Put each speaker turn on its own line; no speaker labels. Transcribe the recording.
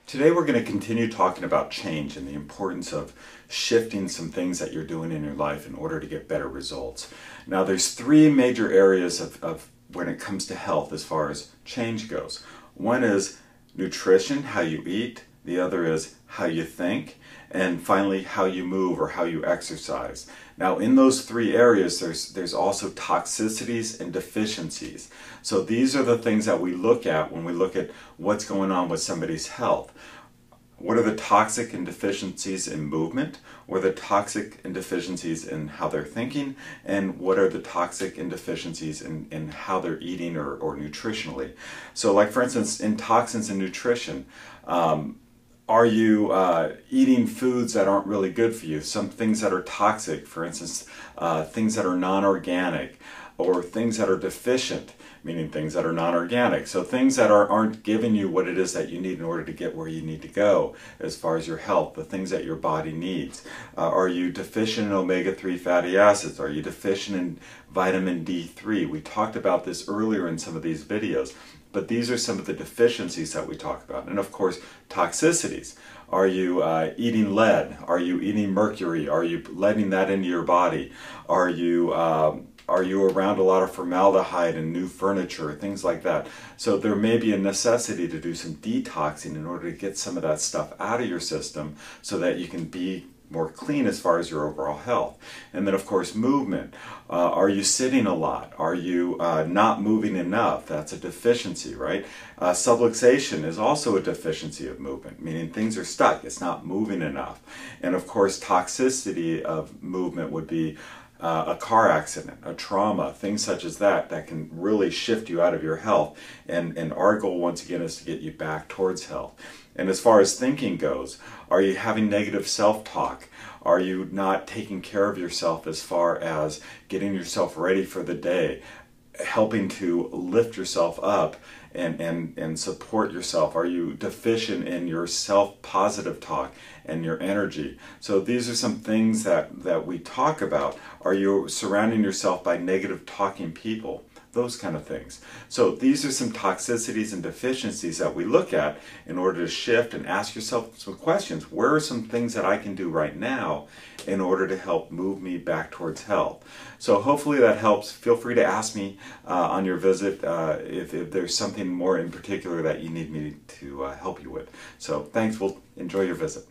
Today we're going to continue talking about change and the importance of shifting some things that you're doing in your life in order to get better results. Now there's three major areas of when it comes to health as far as change goes. One is nutrition, how you eat. The other is how you think. And finally, how you move or how you exercise. Now in those three areas, there's also toxicities and deficiencies. So these are the things that we look at when we look at what's going on with somebody's health. What are the toxic and deficiencies in movement? What are the toxic and deficiencies in how they're thinking? And what are the toxic and deficiencies in how they're eating or nutritionally? So like for instance, in toxins and nutrition, are you eating foods that aren't really good for you? Some things that are toxic, for instance, things that are non-organic, or things that are deficient, meaning things that are non-organic. So things that aren't giving you what it is that you need in order to get where you need to go as far as your health, the things that your body needs. Are you deficient in omega-3 fatty acids? Are you deficient in vitamin D3? We talked about this earlier in some of these videos. But these are some of the deficiencies that we talk about. And of course, toxicities. Are you eating lead? Are you eating mercury? Are you letting that into your body? Are you around a lot of formaldehyde and new furniture, things like that? So there may be a necessity to do some detoxing in order to get some of that stuff out of your system so that you can be more clean as far as your overall health. And then of course movement. Are you sitting a lot? Are you not moving enough? That's a deficiency, right? Subluxation is also a deficiency of movement, meaning things are stuck, it's not moving enough. And of course toxicity of movement would be a car accident, a trauma, things such as that can really shift you out of your health. And our goal once again is to get you back towards health. And as far as thinking goes, are you having negative self-talk? Are you not taking care of yourself as far as getting yourself ready for the day, helping to lift yourself up and support yourself? Are you deficient in your self-positive talk and your energy? So these are some things that we talk about. Are you surrounding yourself by negative talking people? Those kind of things. So these are some toxicities and deficiencies that we look at in order to shift and ask yourself some questions. Where are some things that I can do right now in order to help move me back towards health? So hopefully that helps. Feel free to ask me on your visit if there's something more in particular that you need me to help you with. So thanks. We'll enjoy your visit.